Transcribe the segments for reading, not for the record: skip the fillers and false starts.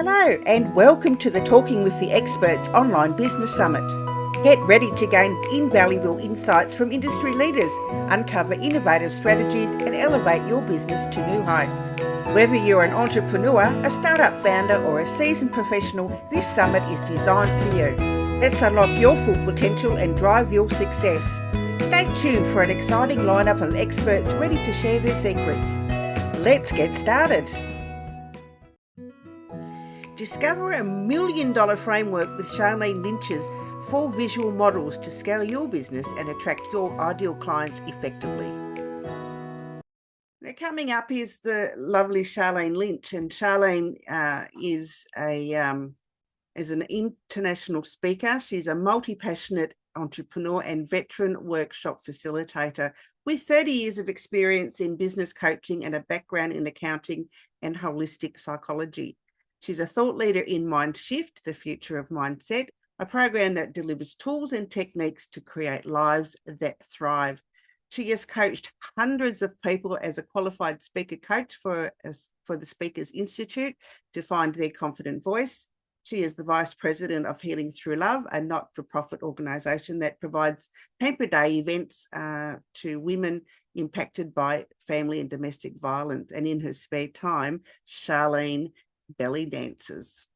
Hello and welcome to the Talking with the Experts online business summit. Get ready to gain invaluable insights from industry leaders, uncover innovative strategies and elevate your business to new heights. Whether you're an entrepreneur, a startup founder or a seasoned professional, this summit is designed for you. Let's unlock your full potential and drive your success. Stay tuned for an exciting lineup of experts ready to share their secrets. Let's get started. Discover $1 million framework with Sharlene Lynch's 4 visual models to scale your business and attract your ideal clients effectively. Now, coming up is the lovely Sharlene Lynch, and Sharlene is an international speaker. She's a multi-passionate entrepreneur and veteran workshop facilitator with 30 years of experience in business coaching and a background in accounting and holistic psychology. She's a thought leader in Mind Shift, the future of mindset, a program that delivers tools and techniques to create lives that thrive. She has coached hundreds of people as a qualified speaker coach for the Speakers Institute to find their confident voice. She is the Vice President of Healing Through Love, a not-for-profit organisation that provides Pamper Day events to women impacted by family and domestic violence. And in her spare time, Sharlene belly dances.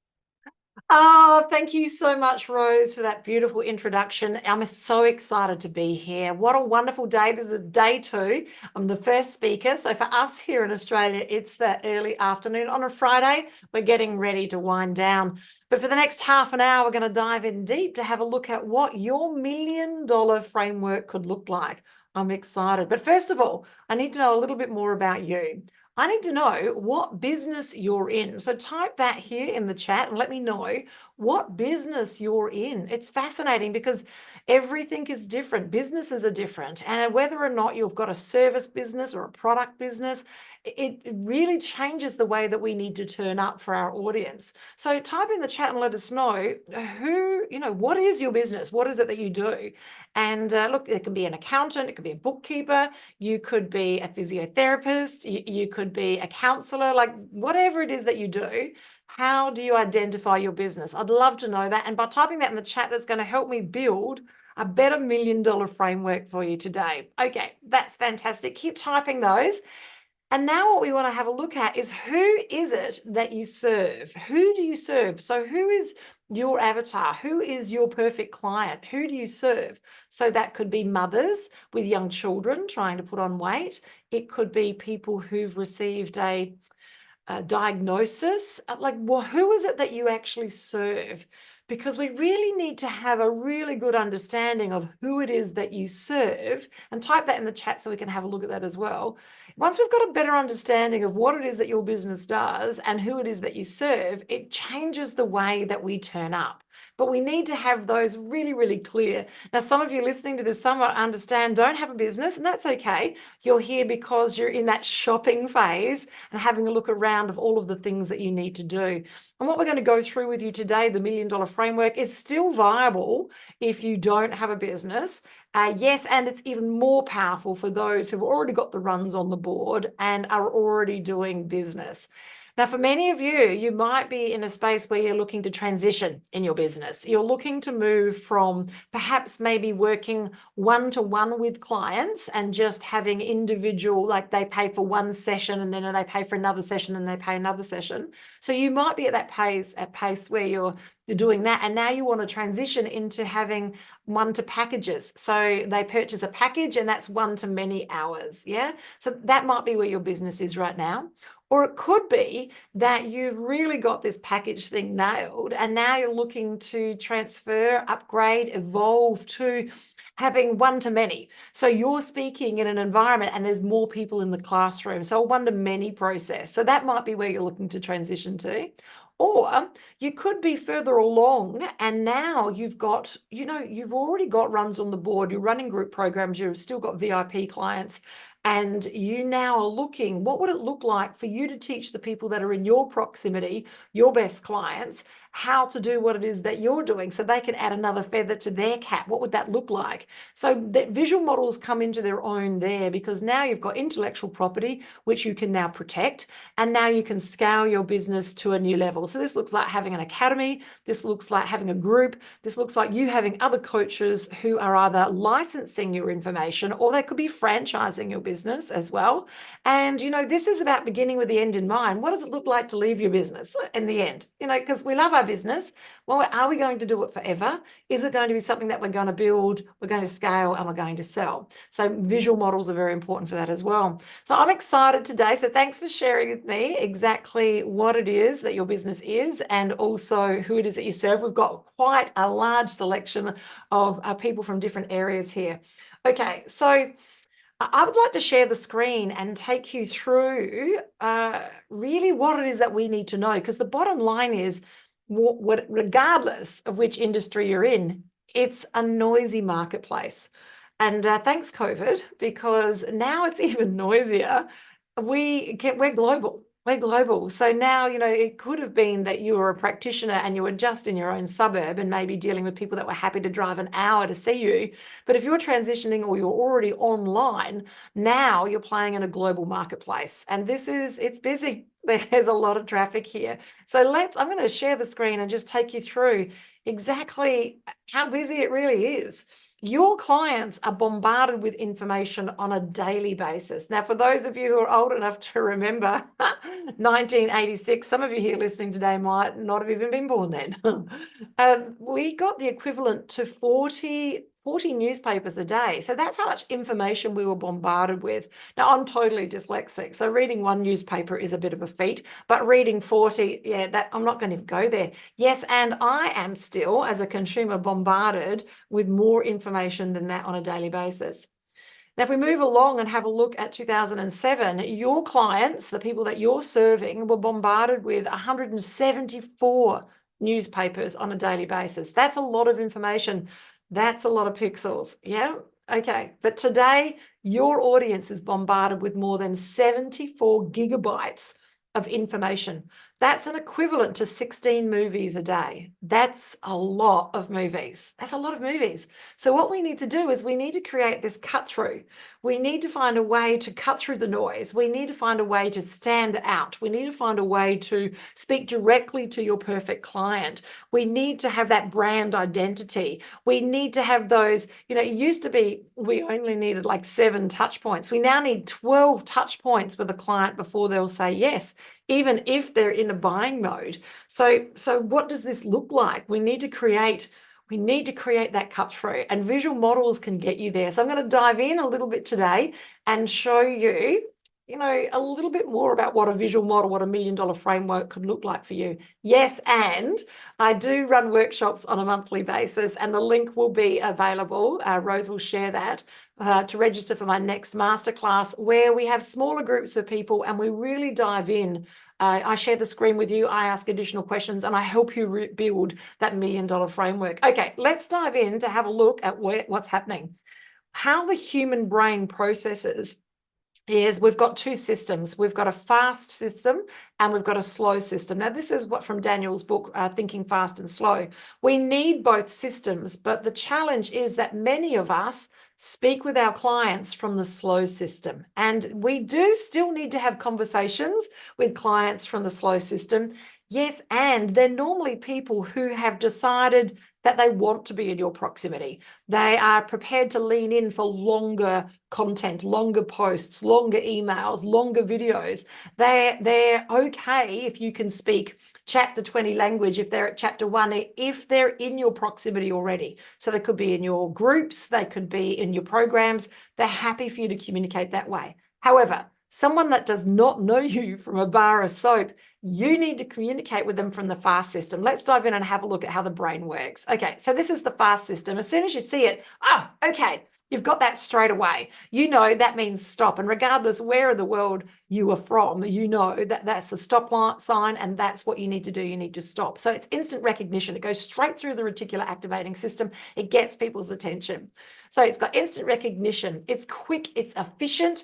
Oh, thank you so much, Rose, for that beautiful introduction. I'm so excited to be here. What a wonderful day. This is day 2. I'm the first speaker. So for us here in Australia, it's the early afternoon on a Friday. We're getting ready to wind down. But for the next half an hour, we're going to dive in deep to have a look at what your $1 million framework could look like. I'm excited. But first of all, I need to know a little bit more about you. I need to know what business you're in. So type that here in the chat and let me know what business you're in. It's fascinating because everything is different. Businesses are different. And whether or not you've got a service business or a product business, it really changes the way that we need to turn up for our audience. So type in the chat and let us know what is your business? What is it that you do? And look, it can be an accountant, it could be a bookkeeper, you could be a physiotherapist, you could be a counselor, like whatever it is that you do. How do you identify your business? I'd love to know that. And by typing that in the chat, that's going to help me build a better $1 million framework for you today. Okay, that's fantastic. Keep typing those. And now what we want to have a look at is who is it that you serve? Who do you serve? So who is your avatar? Who is your perfect client? Who do you serve? So that could be mothers with young children trying to put on weight. It could be people who've received a diagnosis. Who is it that you actually serve? Because we really need to have a really good understanding of who it is that you serve, and type that in the chat so we can have a look at that as well. Once we've got a better understanding of what it is that your business does and who it is that you serve, it changes the way that we turn up. But we need to have those really, really clear. Now, some of you listening to this somewhat understand don't have a business, and that's okay. You're here because you're in that shopping phase and having a look around of all of the things that you need to do. And what we're going to go through with you today, the $1 million framework, is still viable if you don't have a business. Yes, and it's even more powerful for those who've already got the runs on the board and are already doing business. Now, for many of you, you might be in a space where you're looking to transition in your business. You're looking to move from perhaps maybe working one-to-one with clients and just having individual, like they pay for one session and then they pay for another session and they pay another session. So you might be at that pace where you're doing that. And now you want to transition into having one-to-packages. So they purchase a package and that's one-to-many hours. Yeah. So that might be where your business is right now. Or it could be that you've really got this package thing nailed and now you're looking to transfer, upgrade, evolve to having one-to-many. So you're speaking in an environment and there's more people in the classroom. So a one-to-many process. So that might be where you're looking to transition to. Or you could be further along and now you've got, you've already got runs on the board, you're running group programs, you've still got VIP clients, and you now are looking, what would it look like for you to teach the people that are in your proximity, your best clients, how to do what it is that you're doing so they can add another feather to their cap? What would that look like? So that visual models come into their own there, because now you've got intellectual property, which you can now protect, and now you can scale your business to a new level. So this looks like having an academy. This looks like having a group. This looks like you having other coaches who are either licensing your information, or they could be franchising your business as well. And, this is about beginning with the end in mind. What does it look like to leave your business in the end? Because we love our business. Well, are we going to do it forever? Is it going to be something that we're going to build, we're going to scale, and we're going to sell? So visual models are very important for that as well. So I'm excited today. So thanks for sharing with me exactly what it is that your business is, and also who it is that you serve. We've got quite a large selection of people from different areas here. Okay, so I would like to share the screen and take you through really what it is that we need to know, because the bottom line is, regardless of which industry you're in, it's a noisy marketplace. And thanks, COVID, because now it's even noisier. We're global. We're global. So now, it could have been that you were a practitioner and you were just in your own suburb and maybe dealing with people that were happy to drive an hour to see you. But if you're transitioning or you're already online, now you're playing in a global marketplace. And it's busy. There's a lot of traffic here. So I'm going to share the screen and just take you through exactly how busy it really is. Your clients are bombarded with information on a daily basis. Now, for those of you who are old enough to remember 1986, some of you here listening today might not have even been born then. We got the equivalent to 40 newspapers a day. So that's how much information we were bombarded with. Now, I'm totally dyslexic, so reading one newspaper is a bit of a feat, but reading 40, I'm not going to go there. Yes, and I am still, as a consumer, bombarded with more information than that on a daily basis. Now, if we move along and have a look at 2007, your clients, the people that you're serving, were bombarded with 174 newspapers on a daily basis. That's a lot of information. That's a lot of pixels. Yeah. Okay. But today, your audience is bombarded with more than 74 gigabytes of information. That's an equivalent to 16 movies a day. That's a lot of movies. That's a lot of movies. So what we need to do is we need to create this cut through. We need to find a way to cut through the noise. We need to find a way to stand out. We need to find a way to speak directly to your perfect client. We need to have that brand identity. We need to have those, it used to be we only needed like 7 touch points. We now need 12 touch points with a client before they'll say yes, even if they're in a buying mode. So what does this look like? We need to create that cut through, and visual models can get you there. So I'm going to dive in a little bit today and show you, a little bit more about what a visual model, what a $1 million framework could look like for you. Yes, and I do run workshops on a monthly basis, and the link will be available. Rose will share that to register for my next masterclass, where we have smaller groups of people and we really dive in. I share the screen with you, I ask additional questions, and I help you build that $1 million framework. Okay, let's dive in to have a look at what's happening. How the human brain processes is we've got 2 systems. We've got a fast system and we've got a slow system. Now, this is what from Daniel's book, Thinking Fast and Slow. We need both systems, but the challenge is that many of us speak with our clients from the slow system. And we do still need to have conversations with clients from the slow system. Yes, and they're normally people who have decided that they want to be in your proximity. They are prepared to lean in for longer content, longer posts, longer emails, longer videos. They're okay if you can speak chapter 20 language, if they're at chapter 1, if they're in your proximity already. So they could be in your groups, they could be in your programs. They're happy for you to communicate that way. However, someone that does not know you from a bar of soap, you need to communicate with them from the fast system. Let's dive in and have a look at how the brain works. Okay, so this is the fast system. As soon as you see it, okay, you've got that straight away. You know that means stop. And regardless where in the world you are from, you know that that's the stop sign, and that's what you need to do. You need to stop. So it's instant recognition. It goes straight through the reticular activating system. It gets people's attention. So it's got instant recognition. It's quick. It's efficient.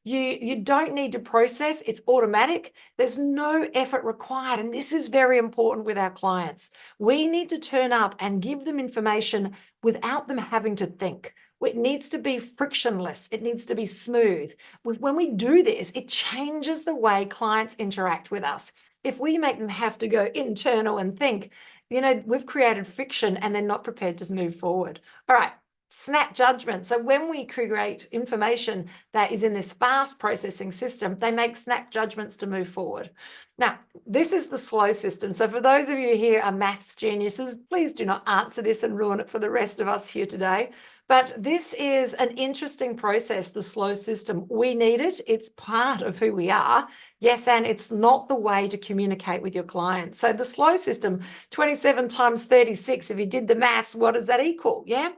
You don't need to process. It's automatic. There's no effort required. And this is very important with our clients. We need to turn up and give them information without them having to think. It needs to be frictionless. It needs to be smooth. When we do this, it changes the way clients interact with us. If we make them have to go internal and think, we've created friction and they're not prepared to move forward. All right. Snap judgment. So when we create information that is in this fast processing system, they make snap judgments to move forward. Now, this is the slow system. So for those of you here are maths geniuses, please do not answer this and ruin it for the rest of us here today. But this is an interesting process, the slow system. We need it. It's part of who we are. Yes, and it's not the way to communicate with your clients. So the slow system, 27 times 36, if you did the maths, what does that equal? Yeah.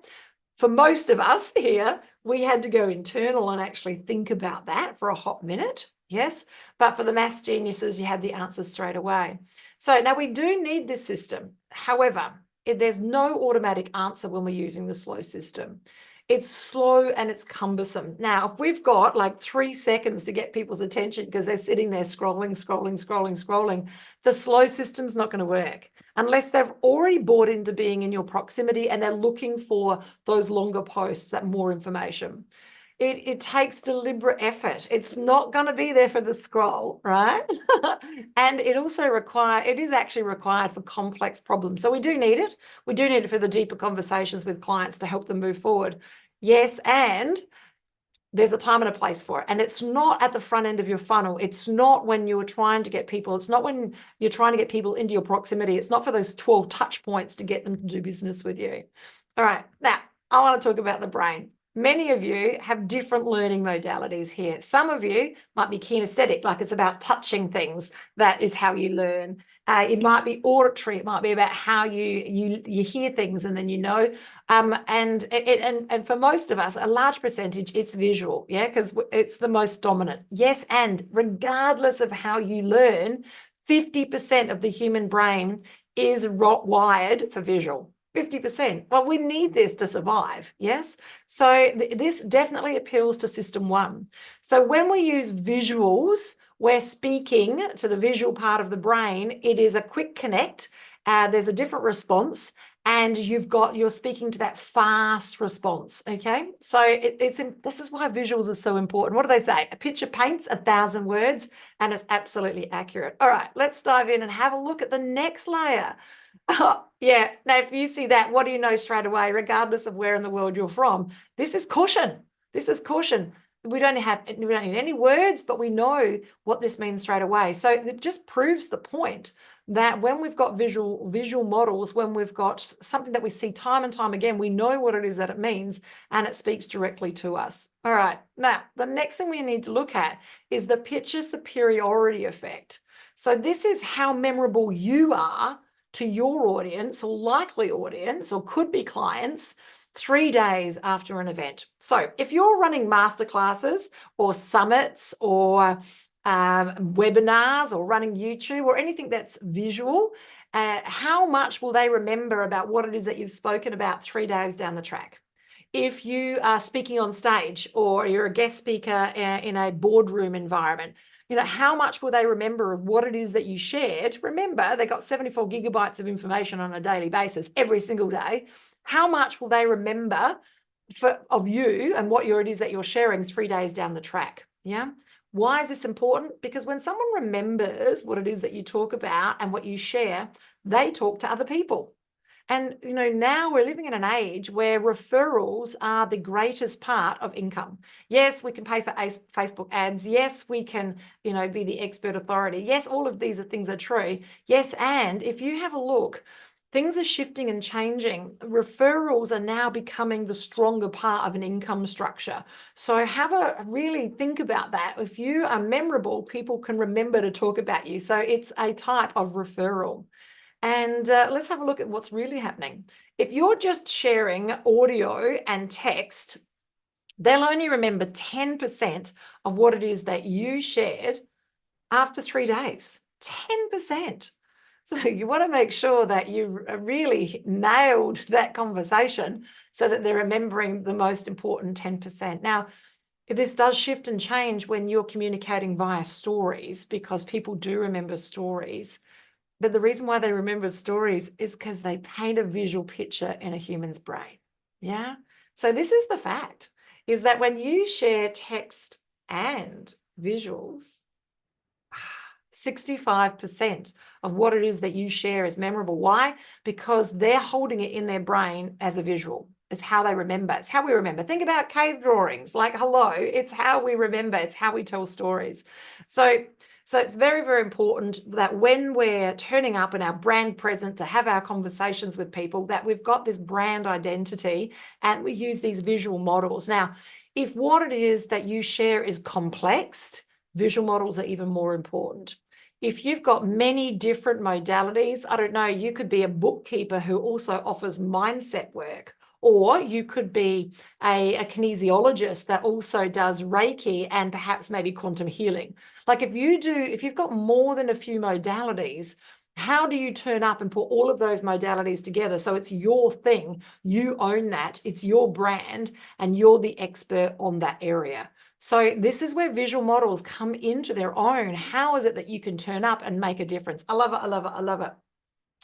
For most of us here, we had to go internal and actually think about that for a hot minute. Yes. But for the maths geniuses, you had the answers straight away. So now we do need this system. However, there's no automatic answer when we're using the slow system. It's slow and it's cumbersome. Now, if we've got like 3 seconds to get people's attention because they're sitting there scrolling, the slow system's not going to work unless they've already bought into being in your proximity and they're looking for those longer posts, that more information. It takes deliberate effort. It's not going to be there for the scroll, right? And it is actually required for complex problems. So we do need it. We do need it for the deeper conversations with clients to help them move forward. Yes, and there's a time and a place for it. And it's not at the front end of your funnel. It's not when you're trying to get people. It's not when you're trying to get people into your proximity. It's not for those 12 touch points to get them to do business with you. All right. Now, I want to talk about the brain. Many of you have different learning modalities here. Some of you might be kinesthetic, like it's about touching things. That is how you learn. It might be auditory. It might be about how you hear things and then you know. And for most of us, a large percentage, it's visual, yeah, because it's the most dominant. Yes, and regardless of how you learn, 50% of the human brain is wired for visual. 50%. Well, we need this to survive, yes? So this definitely appeals to system one. So when we use visuals, we're speaking to the visual part of the brain. It is a quick connect. There's a different response, and you're speaking to that fast response, okay? So this is why visuals are so important. What do they say? A picture paints 1,000 words, and it's absolutely accurate. All right, let's dive in and have a look at the next layer. Oh, yeah. Now, if you see that, what do you know straight away, regardless of where in the world you're from? This is caution. This is caution. We don't need any words, but we know what this means straight away. So it just proves the point that when we've got visual models, when we've got something that we see time and time again, we know what it is that it means, and it speaks directly to us. All right. Now, the next thing we need to look at is the picture superiority effect. So this is how memorable you are to your audience or likely audience or could be clients 3 days after an event. So if you're running masterclasses or summits or webinars or running YouTube or anything that's visual, how much will they remember about what it is that you've spoken about 3 days down the track? If you are speaking on stage or you're a guest speaker in a boardroom environment, how much will they remember of what it is that you shared? Remember, they got 74 gigabytes of information on a daily basis every single day. How much will they remember of you and what it is that you're sharing 3 days down the track? Yeah. Why is this important? Because when someone remembers what it is that you talk about and what you share, they talk to other people. And, now we're living in an age where referrals are the greatest part of income. Yes, we can pay for Facebook ads. Yes, we can, be the expert authority. Yes, all of these things are true. Yes, and if you have a look, things are shifting and changing. Referrals are now becoming the stronger part of an income structure. So really think about that. If you are memorable, people can remember to talk about you. So it's a type of referral. And let's have a look at what's really happening. If you're just sharing audio and text, they'll only remember 10% of what it is that you shared after 3 days. 10%. So you want to make sure that you really nailed that conversation so that they're remembering the most important 10%. Now, This does shift and change when you're communicating via stories, because people do remember stories. But the reason why they remember stories is because they paint a visual picture in a human's brain. Yeah. So this is the fact, is that when you share text and visuals, 65% of what it is that you share is memorable. Why? Because they're holding it in their brain as a visual. It's how they remember. It's how we remember. Think about cave drawings. Like, hello, it's how we remember. It's how we tell stories. So it's very, very important that when we're turning up in our brand present to have our conversations with people, that we've got this brand identity and we use these visual models. Now, if what it is that you share is complex, visual models are even more important. If you've got many different modalities, I don't know, you could be a bookkeeper who also offers mindset work, or you could be a kinesiologist that also does Reiki and perhaps maybe quantum healing. Like if you've got more than a few modalities, how do you turn up and put all of those modalities together so it's your thing, you own that, it's your brand, and you're the expert on that area? So this is where visual models come into their own. How is it that you can turn up and make a difference? I love it, I love it, I love it.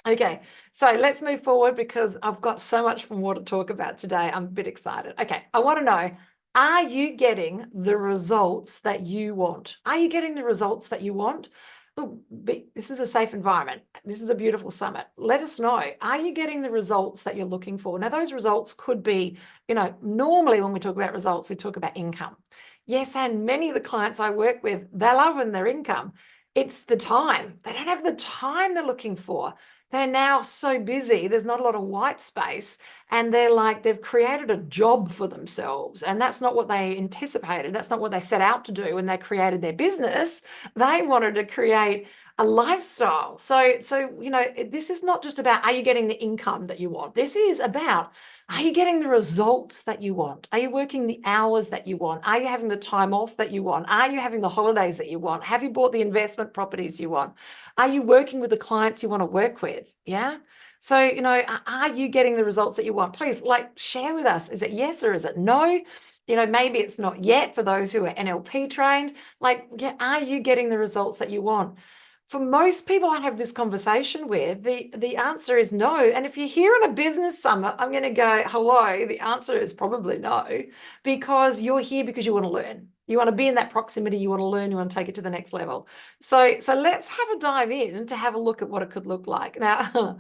Okay, so let's move forward because I've got so much more to talk about today. I'm a bit excited. Okay, I want to know, are you getting the results that you want? Are you getting the results that you want? Look, this is a safe environment. This is a beautiful summit. Let us know, are you getting the results that you're looking for? Now, those results could be, normally when we talk about results, we talk about income. Yes, and many of the clients I work with, they're loving their income. It's the time. They don't have the time they're looking for. They're now so busy, there's not a lot of white space, and they've created a job for themselves, and that's not what they anticipated. That's not what they set out to do when they created their business. They wanted to create a lifestyle. So this is not just about, are you getting the income that you want? This is about, are you getting the results that you want? Are you working the hours that you want? Are you having the time off that you want? Are you having the holidays that you want? Have you bought the investment properties you want? Are you working with the clients you want to work with? Yeah. So, are you getting the results that you want? Please, share with us. Is it yes or is it no? Maybe it's not yet for those who are NLP trained. Are you getting the results that you want? For most people I have this conversation with, the answer is no. And if you're here on a business summit, I'm going to go, hello, the answer is probably no, because you're here because you want to learn. You want to be in that proximity, you want to learn, you want to take it to the next level. So let's have a dive in to have a look at what it could look like. Now,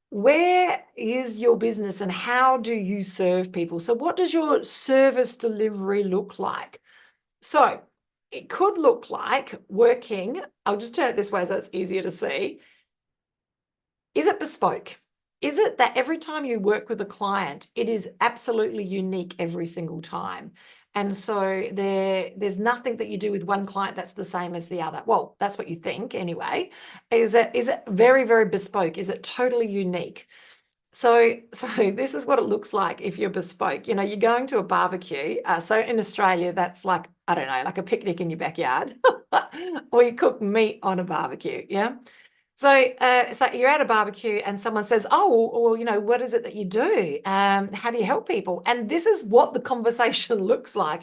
where is your business and how do you serve people? So what does your service delivery look like? So it could look like working, I'll just turn it this way so it's easier to see. Is it bespoke? Is it that every time you work with a client, it is absolutely unique every single time? And so there's nothing that you do with one client that's the same as the other. Well, that's what you think anyway. Is it very, very bespoke? Is it totally unique? So this is what it looks like if you're bespoke. You're going to a barbecue. So in Australia, that's like, I don't know, like a picnic in your backyard. We cook meat on a barbecue, yeah? So you're at a barbecue and someone says, oh, well, what is it that you do? How do you help people? And this is what the conversation looks like.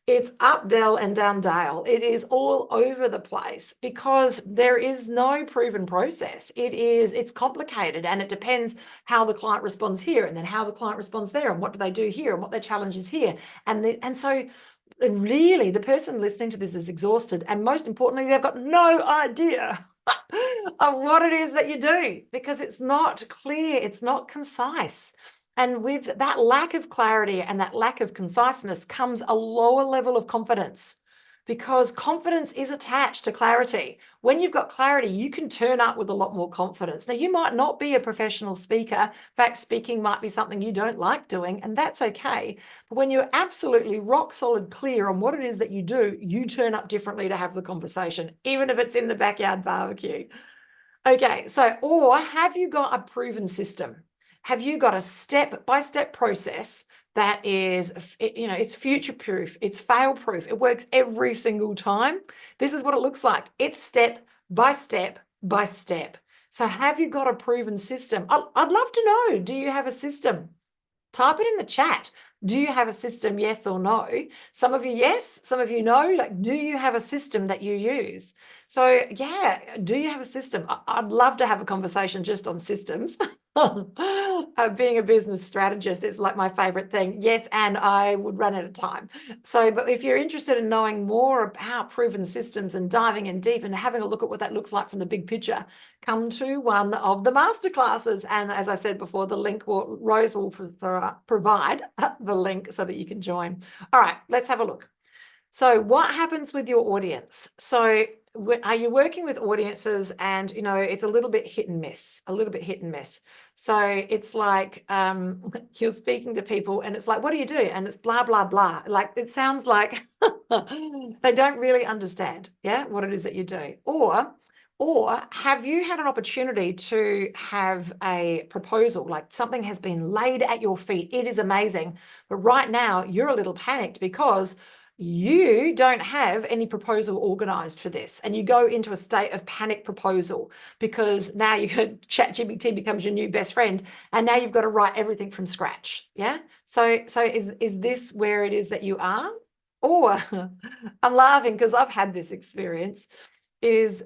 It's up Dell and down Dale. It is all over the place because there is no proven process. It's complicated and it depends how the client responds here and then how the client responds there and what do they do here and what their challenge is here. And so really the person listening to this is exhausted and most importantly, they've got no idea of what it is that you do because it's not clear, it's not concise. And with that lack of clarity and that lack of conciseness comes a lower level of confidence because confidence is attached to clarity. When you've got clarity, you can turn up with a lot more confidence. Now, you might not be a professional speaker. In fact, speaking might be something you don't like doing, and that's okay. But when you're absolutely rock solid clear on what it is that you do, you turn up differently to have the conversation, even if it's in the backyard barbecue. Okay, or have you got a proven system? Have you got a step-by-step process that is, it's future-proof, it's fail-proof, it works every single time? This is what it looks like. It's step by step by step. So have you got a proven system? I'd love to know, do you have a system? Type it in the chat. Do you have a system? Yes or no? Some of you, yes. Some of you, no. Like, do you have a system that you use? So yeah, do you have a system? I'd love to have a conversation just on systems. Being a business strategist is like my favorite thing. Yes, and I would run out of time. So, but if you're interested in knowing more about proven systems and diving in deep and having a look at what that looks like from the big picture, come to one of the masterclasses. And as I said before, the link Rose will provide the link so that you can join. All right, let's have a look. So what happens with your audience? So are you working with audiences and, it's a little bit hit and miss, So it's like you're speaking to people and it's like, what do you do? And it's blah, blah, blah. Like, it sounds like they don't really understand, what it is that you do. Or have you had an opportunity to have a proposal, like something has been laid at your feet? It is amazing. But right now you're a little panicked because you don't have any proposal organized for this. And you go into a state of panic proposal because now ChatGPT becomes your new best friend. And now you've got to write everything from scratch. Yeah. So is this where it is that you are? Or I'm laughing because I've had this experience is,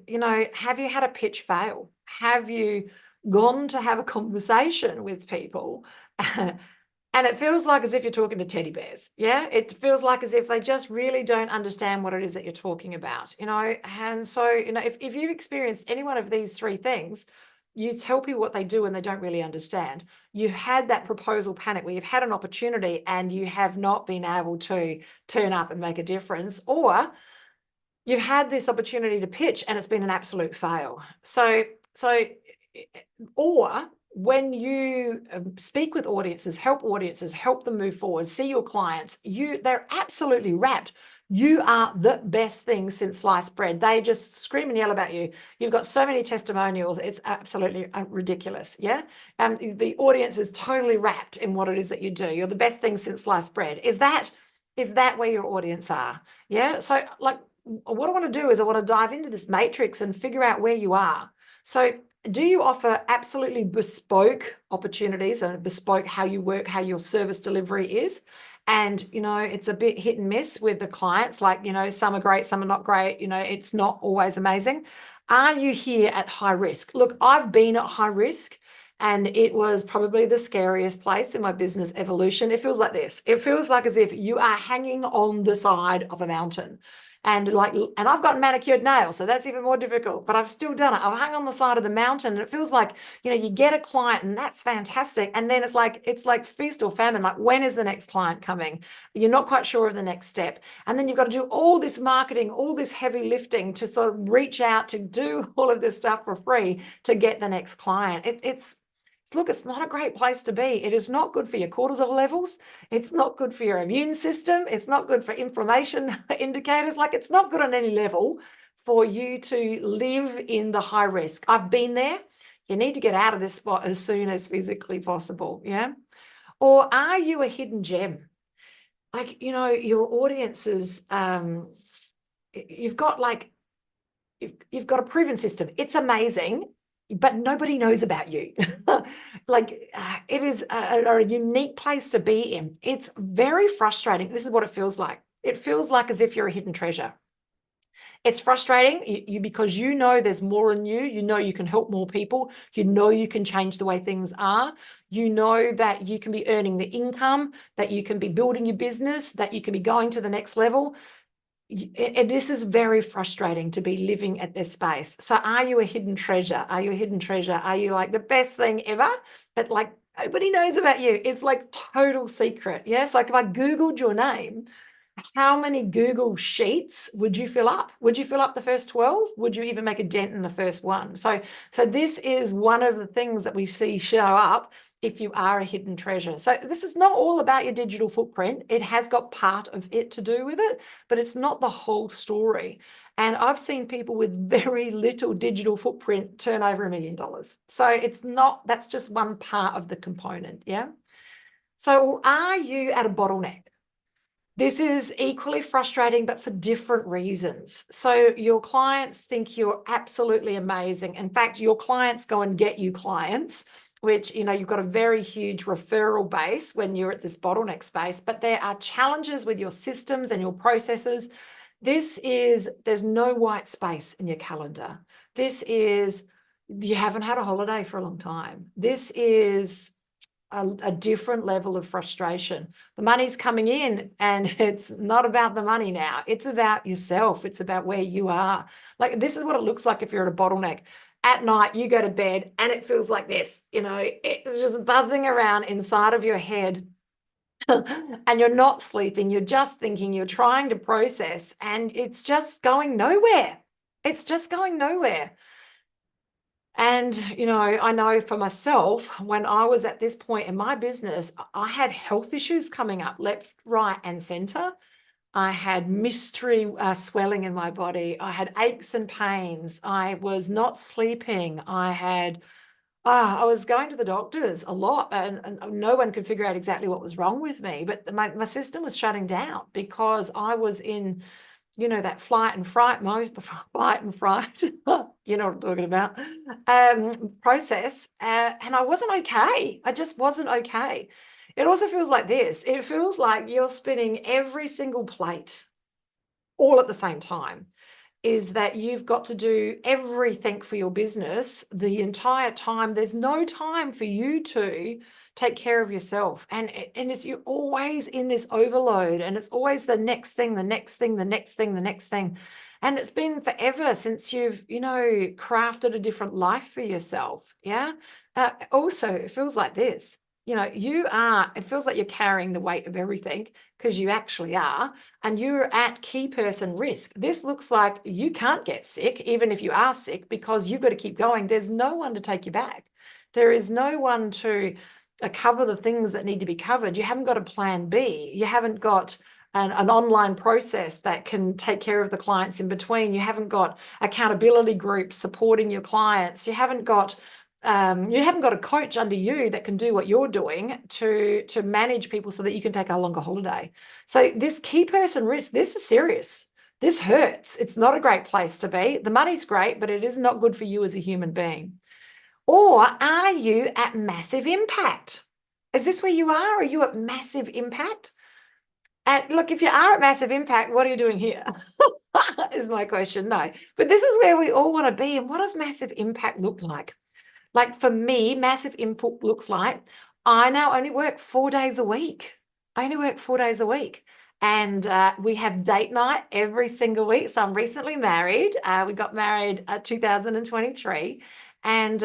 have you had a pitch fail? Have you gone to have a conversation with people? And it feels like as if you're talking to teddy bears. Yeah. It feels like as if they just really don't understand what it is that you're talking about, And so, if you've experienced any one of these three things, you tell people what they do and they don't really understand. You had that proposal panic where you've had an opportunity and you have not been able to turn up and make a difference, or you've had this opportunity to pitch and it's been an absolute fail. Or when you speak with audiences, help them move forward, see your clients, they're absolutely rapt. You are the best thing since sliced bread. They just scream and yell about you. You've got so many testimonials. It's absolutely ridiculous. Yeah. The audience is totally wrapped in what it is that you do. You're the best thing since sliced bread. Is that where your audience are? Yeah. So like, what I want to do is I want to dive into this matrix and figure out where you are. So do you offer absolutely bespoke opportunities and bespoke how you work, how your service delivery is? And, it's a bit hit and miss with the clients, like, some are great, some are not great, it's not always amazing. Are you here at high risk? Look, I've been at high risk and it was probably the scariest place in my business evolution. It feels like this. It feels like as if you are hanging on the side of a mountain. And I've got manicured nails, so that's even more difficult, but I've still done it. I've hung on the side of the mountain and it feels like, you get a client and that's fantastic. And then it's like feast or famine. Like, when is the next client coming? You're not quite sure of the next step. And then you've got to do all this marketing, all this heavy lifting to sort of reach out to do all of this stuff for free to get the next client. Look, it's not a great place to be. It is not good for your cortisol levels. It's not good for your immune system. It's not good for inflammation indicators. Like, it's not good on any level for you to live in the high risk. I've been there. You need to get out of this spot as soon as physically possible. Yeah. Or are you a hidden gem? Like, your audiences, you've got a proven system. It's amazing, but nobody knows about you. It is a unique place to be in. It's very frustrating. This is what it feels like. It feels like as if you're a hidden treasure. It's frustrating because there's more in you. You can help more people. You can change the way things are. That you can be earning the income, that you can be building your business, that you can be going to the next level. This is very frustrating to be living at this space. So are you a hidden treasure? Are you a hidden treasure? Are you like the best thing ever? But like, nobody knows about you. It's like total secret. Yes. Like, if I Googled your name, how many Google sheets would you fill up? Would you fill up the first 12? Would you even make a dent in the first one? So this is one of the things that we see show up if you are a hidden treasure. So this is not all about your digital footprint. It has got part of it to do with it, but it's not the whole story. And I've seen people with very little digital footprint turn over $1 million. So that's just one part of the component. Yeah. So are you at a bottleneck? This is equally frustrating, but for different reasons. So your clients think you're absolutely amazing. In fact, your clients go and get you clients, which, you've got a very huge referral base when you're at this bottleneck space, but there are challenges with your systems and your processes. There's no white space in your calendar. You haven't had a holiday for a long time. This is a different level of frustration. The money's coming in and it's not about the money now. It's about yourself. It's about where you are. Like, this is what it looks like if you're at a bottleneck. At night, you go to bed and it feels like this, it's just buzzing around inside of your head. And you're not sleeping, you're just thinking, you're trying to process, and it's just going nowhere. It's just going nowhere. And, I know for myself, when I was at this point in my business, I had health issues coming up left, right, and center. I had mystery swelling in my body. I had aches and pains. I was not sleeping. I was going to the doctors a lot, and no one could figure out exactly what was wrong with me. But my system was shutting down because I was in that flight and fright mode, flight and fright, you know what I'm talking about, process. And I wasn't okay. I just wasn't okay. It also feels like this. It feels like you're spinning every single plate all at the same time. Is that you've got to do everything for your business the entire time. There's no time for you to take care of yourself. And you're always in this overload, and it's always the next thing, the next thing, the next thing, the next thing. And it's been forever since you've, crafted a different life for yourself. Yeah. Also, it feels like this. It feels like you're carrying the weight of everything, because you actually are, and you're at key person risk. This looks like you can't get sick, even if you are sick, because you've got to keep going. There's no one to take you back. There is no one to cover the things that need to be covered. You haven't got a plan B. You haven't got an online process that can take care of the clients in between. You haven't got accountability groups supporting your clients. You haven't got a coach under you that can do what you're doing to manage people so that you can take a longer holiday. So this key person risk, this is serious. This hurts. It's not a great place to be. The money's great, but it is not good for you as a human being. Or are you at massive impact? Is this where you are? Are you at massive impact? And look, if you are at massive impact, what are you doing here? Is my question. No, but this is where we all want to be. And what does massive impact look like? Like, for me, massive input looks like I now only work 4 days a week. I only work 4 days a week. And we have date night every single week. So I'm recently married. We got married 2023. And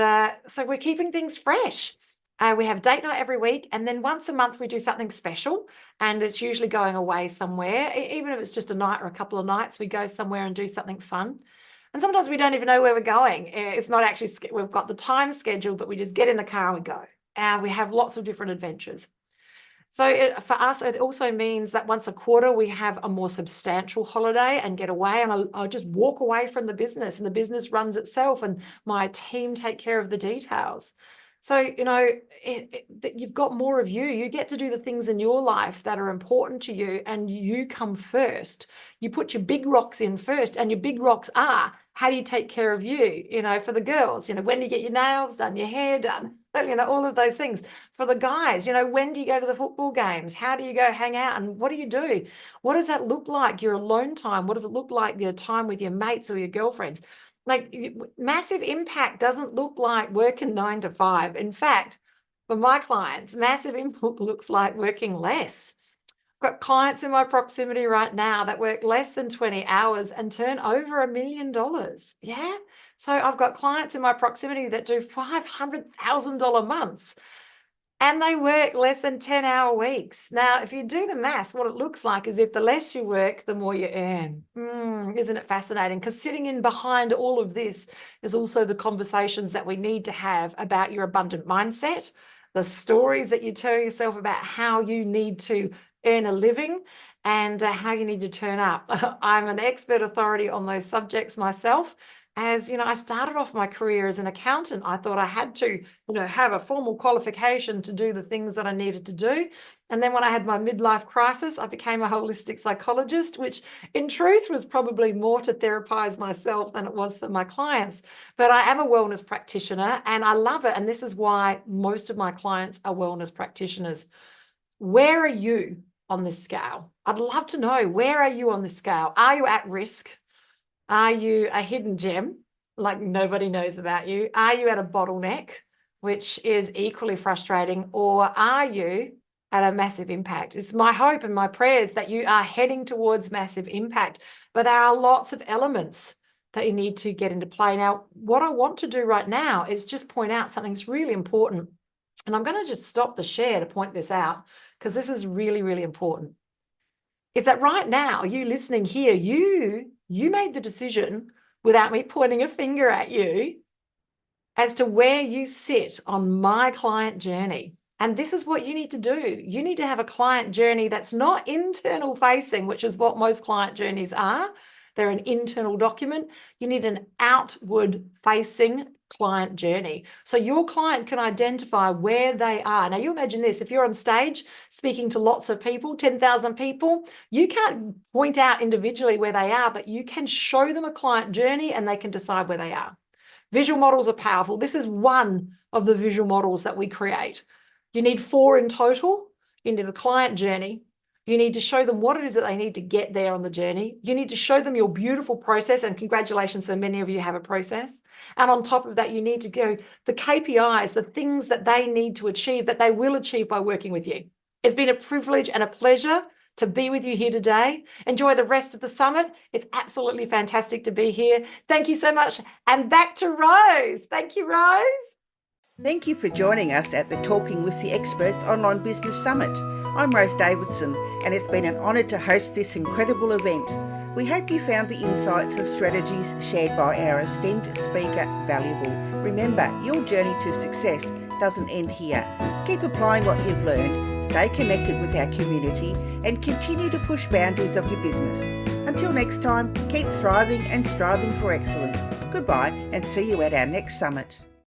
so we're keeping things fresh. We have date night every week. And then once a month, we do something special. And it's usually going away somewhere. Even if it's just a night or a couple of nights, we go somewhere and do something fun. And sometimes we don't even know where we're going. It's not actually, we've got the time schedule, but we just get in the car and we go. And we have lots of different adventures. So for us, it also means that once a quarter, we have a more substantial holiday and get away. And I'll just walk away from the business, and the business runs itself, and my team take care of the details. So, you've got more of you. You get to do the things in your life that are important to you, and you come first. You put your big rocks in first, and your big rocks are, how do you take care of you? For the girls, when do you get your nails done, your hair done, all of those things. For the guys, when do you go to the football games? How do you go hang out? And what do you do? What does that look like? Your alone time? What does it look like, your time with your mates or your girlfriends? Like, massive impact doesn't look like working 9 to 5. In fact, for my clients, massive impact looks like working less. I've got clients in my proximity right now that work less than 20 hours and turn over $1 million. Yeah. So I've got clients in my proximity that do $500,000 months, and they work less than 10-hour weeks. Now, if you do the maths, what it looks like is, if the less you work, the more you earn. Isn't it fascinating? Because sitting in behind all of this is also the conversations that we need to have about your abundant mindset, the stories that you tell yourself about how you need to earn a living, and how you need to turn up. I'm an expert authority on those subjects myself. as, I started off my career as an accountant. I thought I had to, have a formal qualification to do the things that I needed to do. And then when I had my midlife crisis, I became a holistic psychologist, which in truth was probably more to therapize myself than it was for my clients. But I am a wellness practitioner and I love it. And this is why most of my clients are wellness practitioners. Where are you on this scale? I'd love to know, where are you on this scale? Are you at risk? Are you a hidden gem, like nobody knows about you? Are you at a bottleneck, which is equally frustrating? Or are you at a massive impact? It's my hope and my prayers that you are heading towards massive impact, but there are lots of elements that you need to get into play. Now, what I want to do right now is just point out something that's really important. And I'm going to just stop the share to point this out, because this is really, really important. Is that right now, you listening here, you made the decision without me pointing a finger at you as to where you sit on my client journey. And this is what you need to do. You need to have a client journey that's not internal facing, which is what most client journeys are. They're an internal document. You need an outward facing client journey. So your client can identify where they are. Now you imagine this, if you're on stage speaking to lots of people, 10,000 people, you can't point out individually where they are, but you can show them a client journey and they can decide where they are. Visual models are powerful. This is one of the visual models that we create. You need 4 in total. You need a client journey. You need to show them what it is that they need to get there on the journey. You need to show them your beautiful process, and congratulations, for many of you have a process. And on top of that, you need to go the KPIs, the things that they need to achieve, that they will achieve by working with you. It's been a privilege and a pleasure to be with you here today. Enjoy the rest of the summit. It's absolutely fantastic to be here. Thank you so much. And back to Rose. Thank you, Rose. Thank you for joining us at the Talking with the Experts Online Business Summit. I'm Rose Davidson, and it's been an honour to host this incredible event. We hope you found the insights and strategies shared by our esteemed speaker valuable. Remember, your journey to success doesn't end here. Keep applying what you've learned, stay connected with our community, and continue to push boundaries of your business. Until next time, keep thriving and striving for excellence. Goodbye, and see you at our next summit.